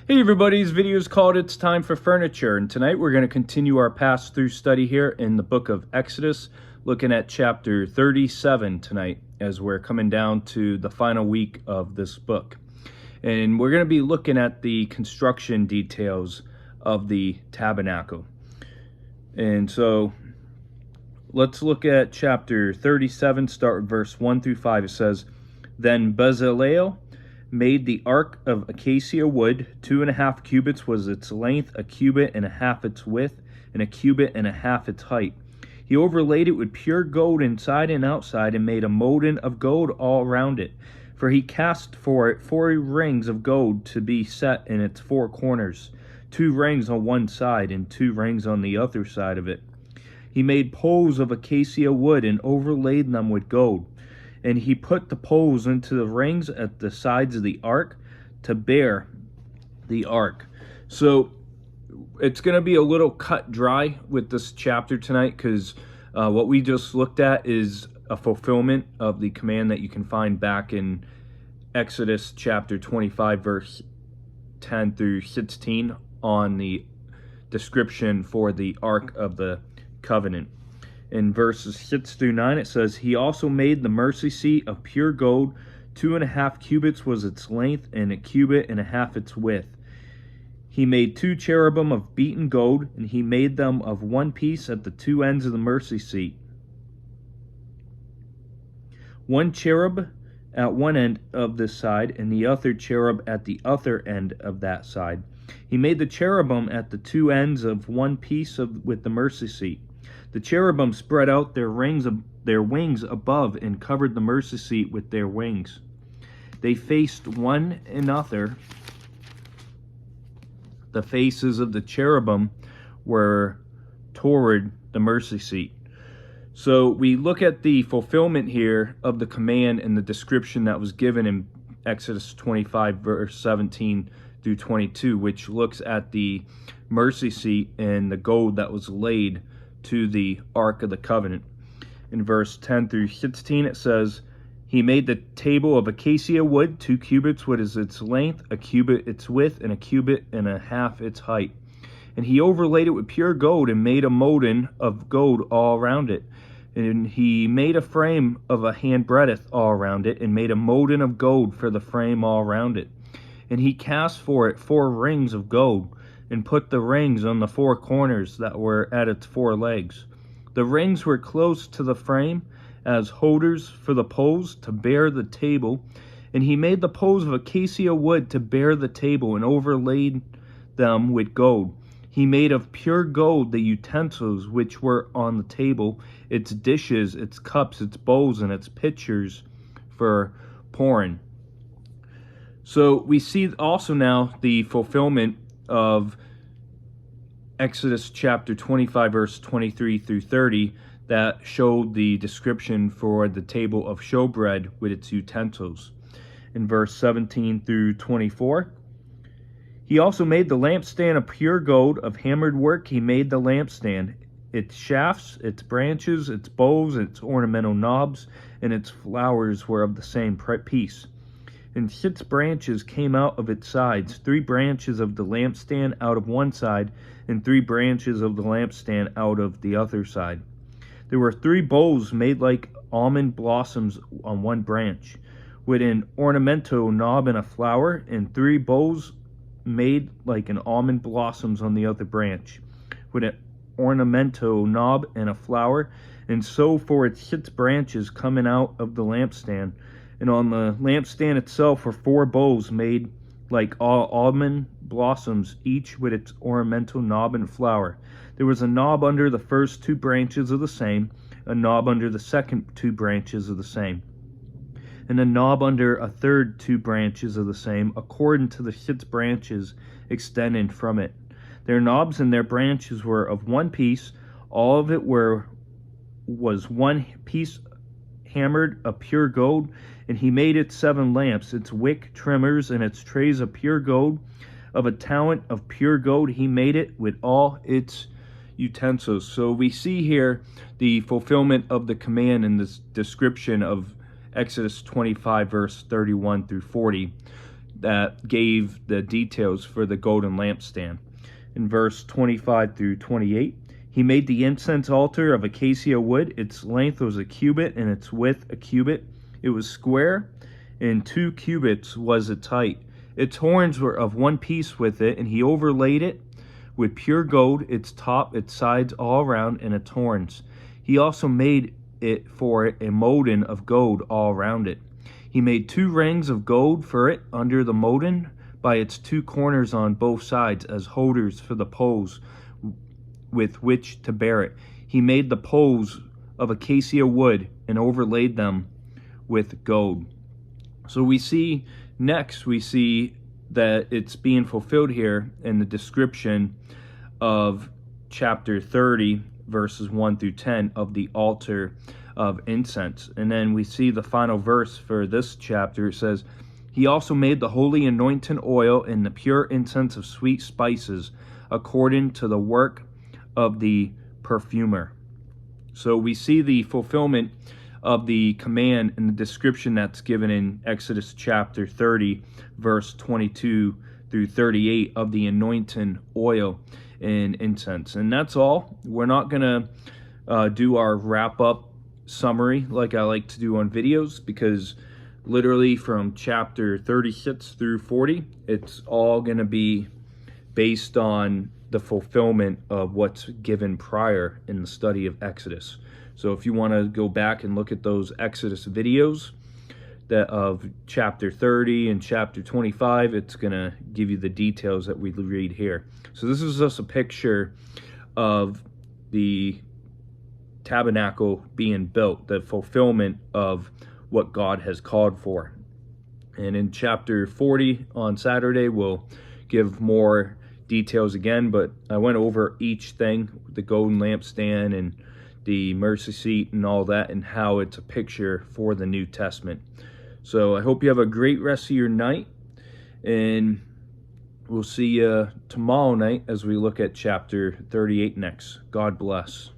Hey everybody, this video is called It's Time for Furniture, and tonight we're going to continue our pass-through study here in the book of Exodus, looking at chapter 37 tonight as we're coming down to the final week of this book. And we're going to be looking at the construction details of the tabernacle. And so let's look at chapter 37, start with verse 1 through 5. It says, "Then Bezalel made the ark of acacia wood. 2.5 cubits was its length, 1.5 cubits its width, and 1.5 cubits its height. He overlaid it with pure gold inside and outside, and made a molding of gold all around it. For he cast for it 4 rings of gold to be set in its 4 corners, 2 rings on one side and 2 rings on the other side of it. He made poles of acacia wood and overlaid them with gold. And he put the poles into the rings at the sides of the ark to bear the ark." So it's going to be a little cut dry with this chapter tonight, because what we just looked at is a fulfillment of the command that you can find back in Exodus chapter 25 verse 10 through 16 on the description for the Ark of the Covenant. In verses 6 through 9 it says, "He also made the mercy seat of pure gold. 2.5 cubits was its length, and 1.5 cubits its width. He made 2 cherubim of beaten gold, and he made them of one piece at the 2 ends of the mercy seat. 1 cherub at one end of this side, and the other cherub at the other end of that side. He made the cherubim at the 2 ends of one piece with the mercy seat. The cherubim spread out their wings above and covered the mercy seat with their wings. They faced one another. The faces of the cherubim were toward the mercy seat." So we look at the fulfillment here of the command and the description that was given in Exodus 25 verse 17 through 22, which looks at the mercy seat and the gold that was laid to the Ark of the Covenant. In verse 10 through 16 it says, "He made the table of acacia wood. 2 cubits was its length, 1 cubit its width, and 1.5 cubits its height. And he overlaid it with pure gold and made a molding of gold all around it. And he made a frame of a handbreadth all around it, and made a molding of gold for the frame all around it. And he cast for it 4 rings of gold, and put the rings on the 4 corners that were at its 4 legs. The rings were close to the frame as holders for the poles to bear the table. And he made the poles of acacia wood to bear the table, and overlaid them with gold. He made of pure gold the utensils which were on the table, its dishes, its cups, its bowls, and its pitchers for pouring." So we see also now the fulfillment of Exodus chapter 25 verse 23 through 30 that showed the description for the table of showbread with its utensils. In verse 17 through 24, "He also made the lampstand of pure gold. Of hammered work he made the lampstand, its shafts, its branches, its bowls, its ornamental knobs, and its flowers were of the same piece. And 6 branches came out of its sides, 3 branches of the lampstand out of one side, and 3 branches of the lampstand out of the other side. There were 3 bowls made like almond blossoms on one branch, with an ornamental knob and a flower, and 3 bowls made like an almond blossoms on the other branch, with an ornamental knob and a flower, and so for its 6 branches coming out of the lampstand. And on the lampstand itself were 4 bowls made like almond blossoms, each with its ornamental knob and flower. There was a knob under the first 2 branches of the same, a knob under the second 2 branches of the same, and a knob under a third 2 branches of the same, according to the 6 branches extending from it. Their knobs and their branches were of one piece. All of it was one piece hammered of pure gold. And he made it 7 lamps, its wick trimmers, and its trays of pure gold. Of a talent of pure gold he made it with all its utensils." So we see here the fulfillment of the command in this description of Exodus 25 verse 31 through 40. that gave the details for the golden lampstand. In verse 25 through 28, he made the incense altar of acacia wood. Its length was a cubit, and its width a cubit. It was square, and 2 cubits was its height. Its horns were of one piece with it, and he overlaid it with pure gold, its top, its sides all around, and its horns. He also made it for it a molding of gold all around it. He made 2 rings of gold for it under the molding by its 2 corners on both sides as holders for the poles with which to bear it. He made the poles of acacia wood and overlaid them with gold. So we see that it's being fulfilled here in the description of chapter 30, verses 1 through 10 of the altar of incense. And then we see the final verse for this chapter. It says, he also made the holy anointing oil and the pure incense of sweet spices according to the work of the perfumer. So we see the fulfillment of the command and the description that's given in Exodus chapter 30, verse 22 through 38 of the anointing oil and incense. And that's all. We're not going to do our wrap-up summary like I like to do on videos, because literally from chapter 36 through 40, it's all going to be based on the fulfillment of what's given prior in the study of Exodus. So if you want to go back and look at those Exodus videos of chapter 30 and chapter 25, it's going to give you the details that we read here. So this is just a picture of the tabernacle being built, the fulfillment of what God has called for. And in chapter 40 on Saturday, we'll give more details again, but I went over each thing, the golden lampstand and the mercy seat and all that, and how it's a picture for the New Testament. So I hope you have a great rest of your night, and we'll see you tomorrow night as we look at chapter 38 next. God bless.